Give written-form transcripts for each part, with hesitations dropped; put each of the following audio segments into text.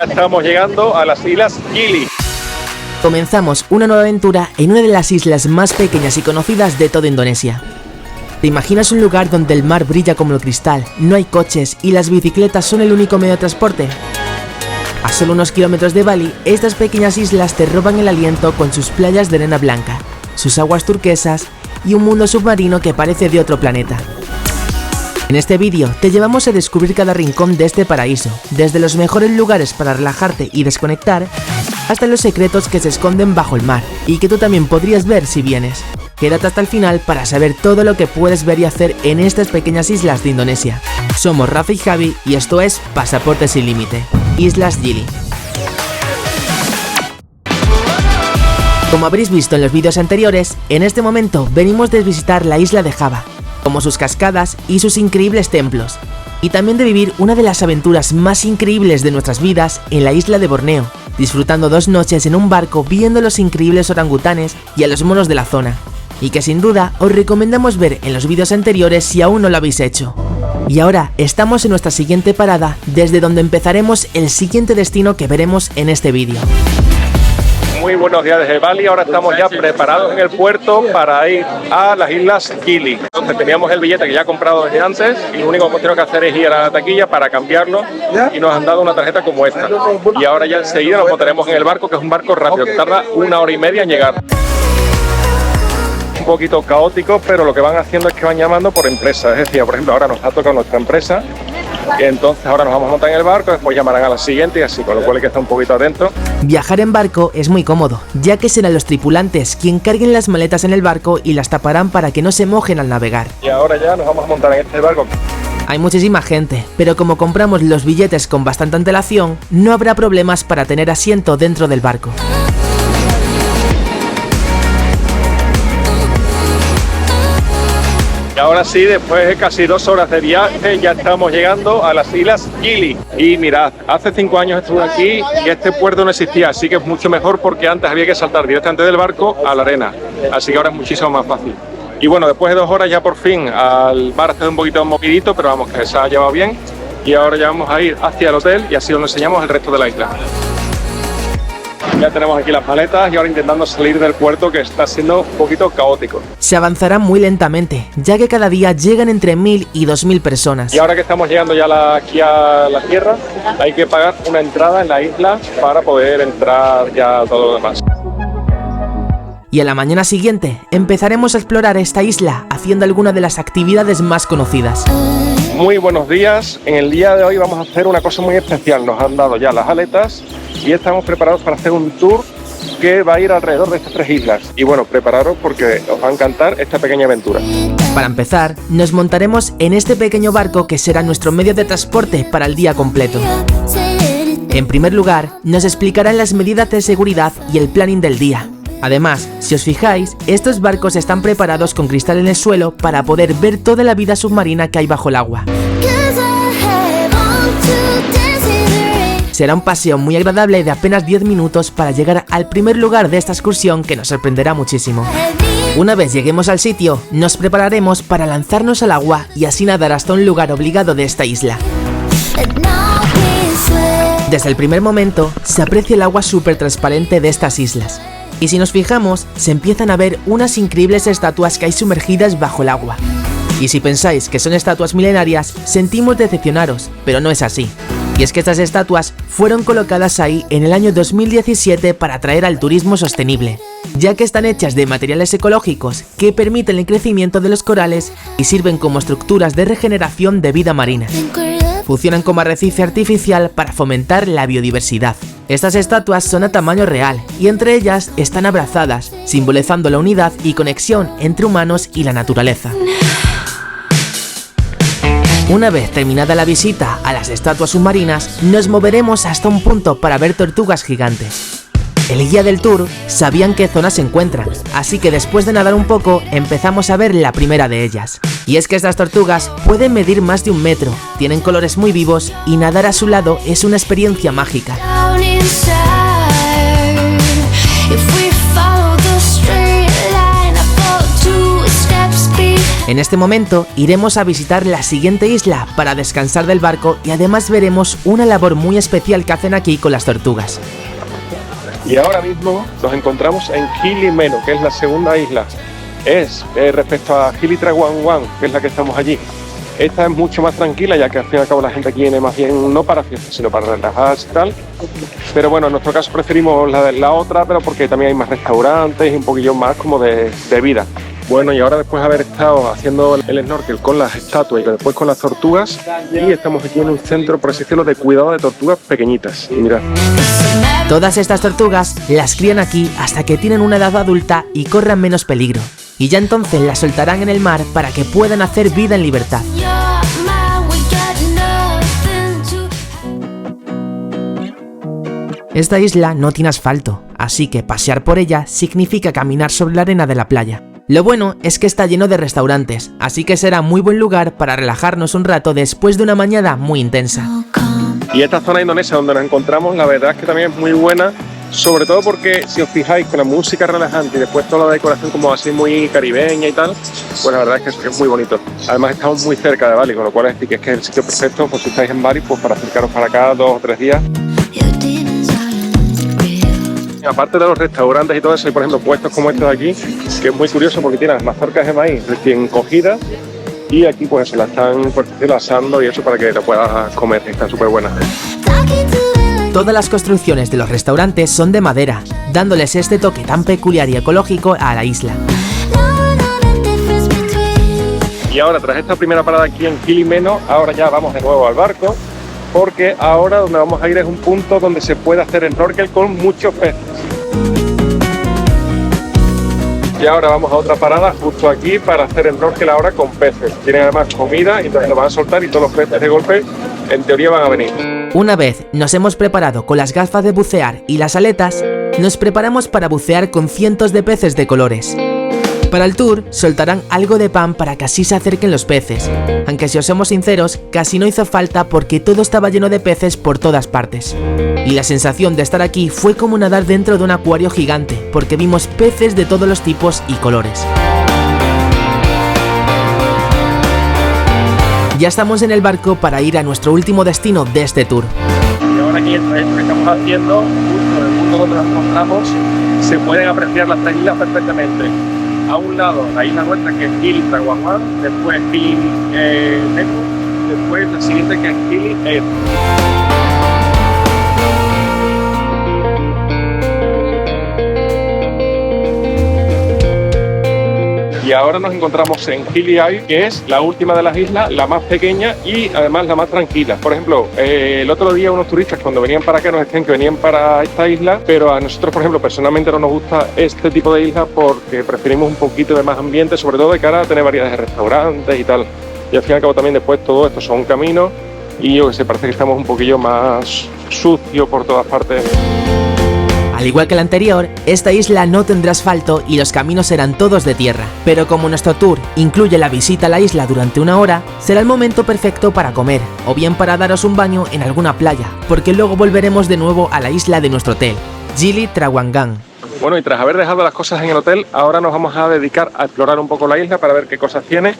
Estamos llegando a las Islas Gili. Comenzamos una nueva aventura en una de las islas más pequeñas y conocidas de toda Indonesia. ¿Te imaginas un lugar donde el mar brilla como el cristal, no hay coches y las bicicletas son el único medio de transporte? A solo unos kilómetros de Bali, estas pequeñas islas te roban el aliento con sus playas de arena blanca, sus aguas turquesas y un mundo submarino que parece de otro planeta. En este vídeo te llevamos a descubrir cada rincón de este paraíso, desde los mejores lugares para relajarte y desconectar, hasta los secretos que se esconden bajo el mar y que tú también podrías ver si vienes. Quédate hasta el final para saber todo lo que puedes ver y hacer en estas pequeñas islas de Indonesia. Somos Rafa y Javi y esto es Pasaporte sin límite, Islas Gili. Como habréis visto en los vídeos anteriores, en este momento venimos de visitar la isla de Java, como sus cascadas y sus increíbles templos, y también de vivir una de las aventuras más increíbles de nuestras vidas en la isla de Borneo, disfrutando 2 noches en un barco viendo los increíbles orangutanes y a los monos de la zona, y que sin duda os recomendamos ver en los vídeos anteriores si aún no lo habéis hecho. Y ahora estamos en nuestra siguiente parada, desde donde empezaremos el siguiente destino que veremos en este vídeo. Muy buenos días desde Bali, ahora estamos ya preparados en el puerto para ir a las Islas Gili. Entonces teníamos el billete que ya he comprado desde antes y lo único que hemos tenido que hacer es ir a la taquilla para cambiarlo y nos han dado una tarjeta como esta. Y ahora ya enseguida nos montaremos en el barco, que es un barco rápido, que tarda 1 hora y media en llegar. Un poquito caótico, pero lo que van haciendo es que van llamando por empresa. Es decir, por ejemplo, ahora nos ha tocado nuestra empresa y entonces ahora nos vamos a montar en el barco, después llamarán a la siguiente y así, con lo cual hay que estar un poquito atento. Viajar en barco es muy cómodo, ya que serán los tripulantes quien carguen las maletas en el barco y las taparán para que no se mojen al navegar. Y ahora ya nos vamos a montar en este barco. Hay muchísima gente, pero como compramos los billetes con bastante antelación, no habrá problemas para tener asiento dentro del barco. Ahora sí, después de casi 2 horas de viaje, ya estamos llegando a las Islas Gili. Y mirad, hace 5 años estuve aquí y este puerto no existía, así que es mucho mejor porque antes había que saltar directamente del barco a la arena. Así que ahora es muchísimo más fácil. Y bueno, después de 2 horas ya por fin al mar está un poquito movidito, pero vamos, que se ha llevado bien. Y ahora ya vamos a ir hacia el hotel y así os enseñamos el resto de la isla. Ya tenemos aquí las maletas y ahora intentando salir del puerto, que está siendo un poquito caótico. Se avanzará muy lentamente, ya que cada día llegan entre 1000 y 2000 personas. Y ahora que estamos llegando ya aquí a la tierra, hay que pagar una entrada en la isla para poder entrar ya a todo lo demás. Y a la mañana siguiente empezaremos a explorar esta isla haciendo algunas de las actividades más conocidas. Muy buenos días, en el día de hoy vamos a hacer una cosa muy especial. Nos han dado ya las aletas y estamos preparados para hacer un tour que va a ir alrededor de estas 3 islas. Y bueno, prepararos porque os va a encantar esta pequeña aventura. Para empezar, nos montaremos en este pequeño barco que será nuestro medio de transporte para el día completo. En primer lugar, nos explicarán las medidas de seguridad y el planning del día. Además, si os fijáis, estos barcos están preparados con cristal en el suelo para poder ver toda la vida submarina que hay bajo el agua. Será un paseo muy agradable de apenas 10 minutos para llegar al primer lugar de esta excursión que nos sorprenderá muchísimo. Una vez lleguemos al sitio, nos prepararemos para lanzarnos al agua y así nadar hasta un lugar obligado de esta isla. Desde el primer momento, se aprecia el agua súper transparente de estas islas. Y si nos fijamos, se empiezan a ver unas increíbles estatuas que hay sumergidas bajo el agua. Y si pensáis que son estatuas milenarias, sentimos decepcionaros, pero no es así. Y es que estas estatuas fueron colocadas ahí en el año 2017 para atraer al turismo sostenible, ya que están hechas de materiales ecológicos que permiten el crecimiento de los corales y sirven como estructuras de regeneración de vida marina. Funcionan como arrecife artificial para fomentar la biodiversidad. Estas estatuas son a tamaño real y entre ellas están abrazadas, simbolizando la unidad y conexión entre humanos y la naturaleza. Una vez terminada la visita a las estatuas submarinas, nos moveremos hasta un punto para ver tortugas gigantes. El guía del tour sabía en qué zona se encuentran, así que después de nadar un poco empezamos a ver la primera de ellas. Y es que estas tortugas pueden medir más de 1 metro, tienen colores muy vivos y nadar a su lado es una experiencia mágica. En este momento iremos a visitar la siguiente isla para descansar del barco y además veremos una labor muy especial que hacen aquí con las tortugas. Y ahora mismo nos encontramos en Gili Meno, que es la segunda isla. Es respecto a Gili Trawangan, que es la que estamos allí. Esta es mucho más tranquila, ya que al fin y al cabo la gente aquí viene más bien no para fiestas, sino para relajarse y tal. Pero bueno, en nuestro caso preferimos la otra, pero porque también hay más restaurantes y un poquillo más como de vida. Bueno, y ahora después de haber estado haciendo el snorkel con las estatuas y después con las tortugas, y estamos aquí en un centro, por así decirlo, de cuidado de tortugas pequeñitas. Y mirad. Todas estas tortugas las crían aquí hasta que tienen una edad adulta y corran menos peligro. Y ya entonces las soltarán en el mar para que puedan hacer vida en libertad. Esta isla no tiene asfalto, así que pasear por ella significa caminar sobre la arena de la playa. Lo bueno es que está lleno de restaurantes, así que será muy buen lugar para relajarnos un rato después de una mañana muy intensa. Y esta zona indonesia donde nos encontramos, la verdad es que también es muy buena, sobre todo porque si os fijáis con la música relajante y después toda la decoración como así muy caribeña y tal, pues la verdad es que es muy bonito. Además estamos muy cerca de Bali, con lo cual es decir que es el sitio perfecto, pues si estáis en Bali, pues para acercaros para acá 2 o 3 días. Aparte de los restaurantes y todo eso, hay por ejemplo puestos como este de aquí, que es muy curioso porque tiene las mazorcas de maíz recién cogidas y aquí pues se la están asando y eso para que lo puedas comer, está súper buena. Todas las construcciones de los restaurantes son de madera, dándoles este toque tan peculiar y ecológico a la isla. Y ahora, tras esta primera parada aquí en Gili Meno, ahora ya vamos de nuevo al barco, porque ahora donde vamos a ir es un punto donde se puede hacer snorkel con muchos peces. Y ahora vamos a otra parada justo aquí para hacer snorkel ahora con peces. Tienen además comida y entonces lo van a soltar y todos los peces de golpe en teoría van a venir. Una vez nos hemos preparado con las gafas de bucear y las aletas, nos preparamos para bucear con cientos de peces de colores. Para el tour soltarán algo de pan para que así se acerquen los peces, aunque si os somos sinceros, casi no hizo falta porque todo estaba lleno de peces por todas partes. Y la sensación de estar aquí fue como nadar dentro de un acuario gigante, porque vimos peces de todos los tipos y colores. Ya estamos en el barco para ir a nuestro último destino de este tour. Y ahora aquí el trayecto que estamos haciendo, justo en el punto donde nos encontramos, se pueden apreciar las 3 islas perfectamente. A un lado la isla nuestra que es Gili Trawangan, después Gili Meno, después la siguiente que es Gili Air. Y ahora nos encontramos en Gili Air, que es la última de las islas, la más pequeña y además la más tranquila. Por ejemplo, el otro día unos turistas cuando venían para acá nos decían que venían para esta isla, pero a nosotros, por ejemplo, personalmente no nos gusta este tipo de isla porque preferimos un poquito de más ambiente, sobre todo de cara a tener variedad de restaurantes y tal. Y al fin y al cabo también después todo esto son caminos y yo que sé, parece que estamos un poquillo más sucios por todas partes. Al igual que la anterior, esta isla no tendrá asfalto y los caminos serán todos de tierra, pero como nuestro tour incluye la visita a la isla durante 1 hora, será el momento perfecto para comer, o bien para daros un baño en alguna playa, porque luego volveremos de nuevo a la isla de nuestro hotel, Gili Trawangan. Bueno, y tras haber dejado las cosas en el hotel, ahora nos vamos a dedicar a explorar un poco la isla para ver qué cosas tiene.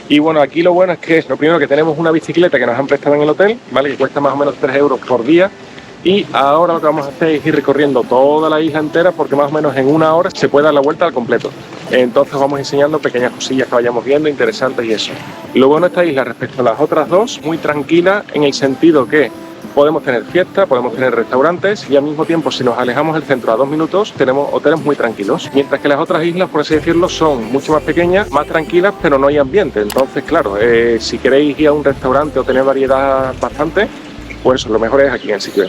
Y bueno, aquí lo bueno es que lo primero que tenemos una bicicleta que nos han prestado en el hotel, ¿vale? Que cuesta más o menos 3 euros por día. Y ahora lo que vamos a hacer es ir recorriendo toda la isla entera porque más o menos en 1 hora se puede dar la vuelta al completo. Entonces vamos enseñando pequeñas cosillas que vayamos viendo, interesantes y eso. Lo bueno de esta isla respecto a las otras dos, muy tranquila en el sentido que podemos tener fiesta, podemos tener restaurantes y al mismo tiempo si nos alejamos del centro a 2 minutos tenemos hoteles muy tranquilos. Mientras que las otras islas, por así decirlo, son mucho más pequeñas, más tranquilas, pero no hay ambiente. Entonces, claro, si queréis ir a un restaurante o tener variedad bastante, pues lo mejor es aquí en el sitio.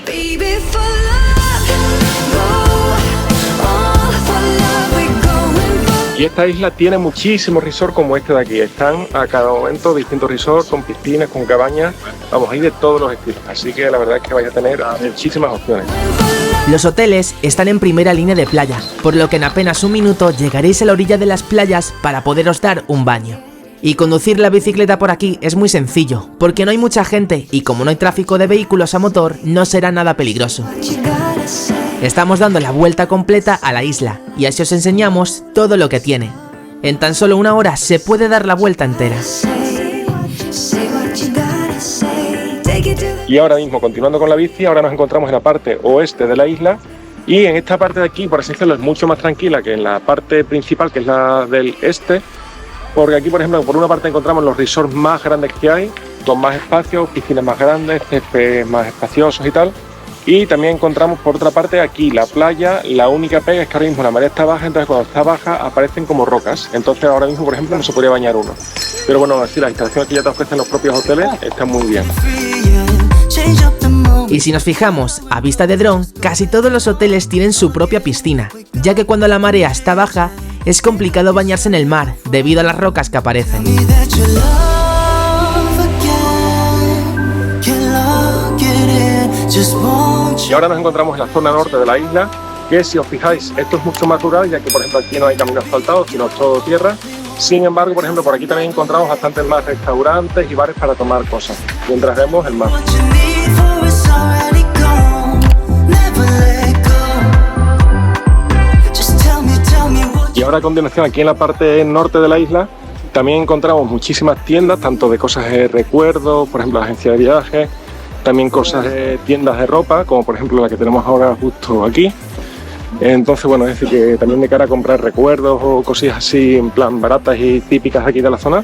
Y esta isla tiene muchísimos resorts como este de aquí. Están a cada momento distintos resorts con piscinas, con cabañas. Vamos, hay de todos los estilos. Así que la verdad es que vais a tener muchísimas opciones. Los hoteles están en primera línea de playa, por lo que en apenas 1 minuto llegaréis a la orilla de las playas para poderos dar un baño. Y conducir la bicicleta por aquí es muy sencillo, porque no hay mucha gente y como no hay tráfico de vehículos a motor, no será nada peligroso. Estamos dando la vuelta completa a la isla y así os enseñamos todo lo que tiene. En tan solo una hora se puede dar la vuelta entera. Y ahora mismo, continuando con la bici, ahora nos encontramos en la parte oeste de la isla. Y en esta parte de aquí, por así decirlo, es mucho más tranquila que en la parte principal, que es la del este. Porque aquí, por ejemplo, por una parte encontramos los resorts más grandes que hay, con más espacios, piscinas más grandes, céspedes más espaciosos y tal. Y también encontramos por otra parte aquí la playa. La única pega es que ahora mismo la marea está baja, entonces cuando está baja aparecen como rocas. Entonces ahora mismo, por ejemplo, no se podría bañar uno. Pero bueno, así las instalaciones que ya te ofrecen los propios hoteles están muy bien. Y si nos fijamos a vista de dron, casi todos los hoteles tienen su propia piscina, ya que cuando la marea está baja es complicado bañarse en el mar debido a las rocas que aparecen. Y ahora nos encontramos en la zona norte de la isla, que si os fijáis, esto es mucho más rural, ya que por ejemplo aquí no hay caminos asfaltados, sino todo tierra. Sin embargo, por ejemplo, por aquí también encontramos bastantes más restaurantes y bares para tomar cosas, mientras vemos el mar. Y ahora a continuación, aquí en la parte norte de la isla, también encontramos muchísimas tiendas, tanto de cosas de recuerdo, por ejemplo, la agencia de viajes, también cosas de tiendas de ropa, como por ejemplo la que tenemos ahora justo aquí. Entonces, bueno, es decir, que también de cara a comprar recuerdos o cosillas así, en plan baratas y típicas aquí de la zona,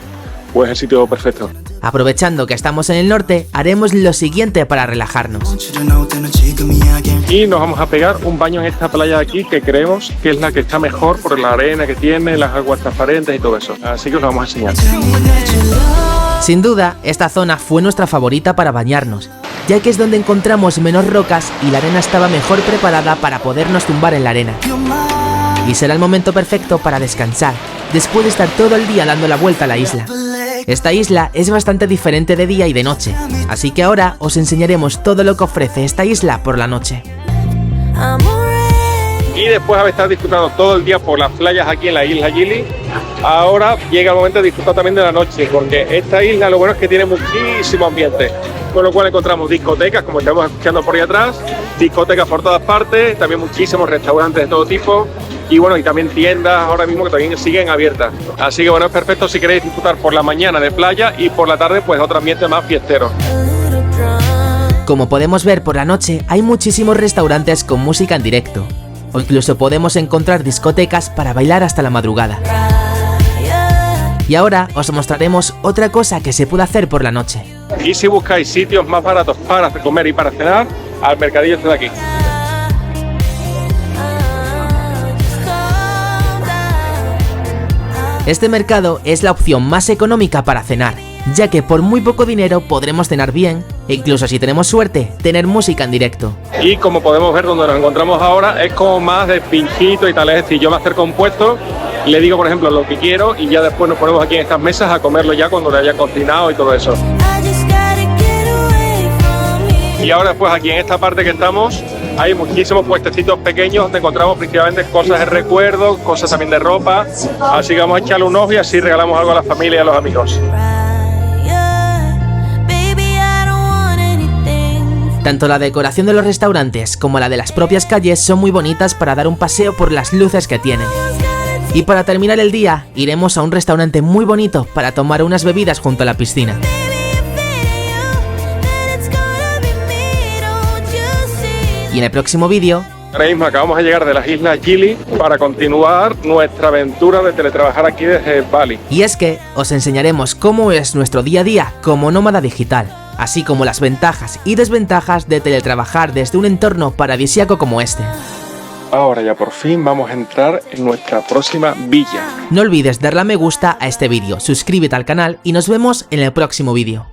pues es el sitio perfecto. Aprovechando que estamos en el norte, haremos lo siguiente para relajarnos. Y nos vamos a pegar un baño en esta playa de aquí, que creemos que es la que está mejor por la arena que tiene, las aguas transparentes y todo eso. Así que os lo vamos a enseñar. Sin duda, esta zona fue nuestra favorita para bañarnos, ya que es donde encontramos menos rocas y la arena estaba mejor preparada para podernos tumbar en la arena. Y será el momento perfecto para descansar, después de estar todo el día dando la vuelta a la isla. Esta isla es bastante diferente de día y de noche, así que ahora os enseñaremos todo lo que ofrece esta isla por la noche. Y después de haber estado disfrutando todo el día por las playas aquí en la isla Gili, ahora llega el momento de disfrutar también de la noche, porque esta isla lo bueno es que tiene muchísimo ambiente, con lo cual encontramos discotecas, como estamos escuchando por ahí atrás, discotecas por todas partes, también muchísimos restaurantes de todo tipo, y bueno, y también tiendas ahora mismo que también siguen abiertas. Así que bueno, es perfecto si queréis disfrutar por la mañana de playa y por la tarde pues otro ambiente más fiestero. Como podemos ver, por la noche hay muchísimos restaurantes con música en directo, o incluso podemos encontrar discotecas para bailar hasta la madrugada. Y ahora os mostraremos otra cosa que se puede hacer por la noche. Y si buscáis sitios más baratos para comer y para cenar, al mercadillo este de aquí. Este mercado es la opción más económica para cenar, ya que por muy poco dinero podremos cenar bien e incluso si tenemos suerte, tener música en directo. Y como podemos ver donde nos encontramos ahora, es como más de pinchito y tal, es decir, yo me acerco a un puesto, le digo por ejemplo lo que quiero y ya después nos ponemos aquí en estas mesas a comerlo ya cuando lo haya cocinado y todo eso. Y ahora pues aquí en esta parte que estamos hay muchísimos puestecitos pequeños donde encontramos principalmente cosas de recuerdo, cosas también de ropa, así que vamos a echarle un ojo y así regalamos algo a la familia y a los amigos. Tanto la decoración de los restaurantes como la de las propias calles son muy bonitas para dar un paseo por las luces que tienen. Y para terminar el día, iremos a un restaurante muy bonito para tomar unas bebidas junto a la piscina. Y en el próximo vídeo... Ahora mismo acabamos de llegar de las islas Gili para continuar nuestra aventura de teletrabajar aquí desde Bali. Y es que os enseñaremos cómo es nuestro día a día como nómada digital, así como las ventajas y desventajas de teletrabajar desde un entorno paradisíaco como este. Ahora ya por fin vamos a entrar en nuestra próxima villa. No olvides darle a me gusta a este vídeo, suscríbete al canal y nos vemos en el próximo vídeo.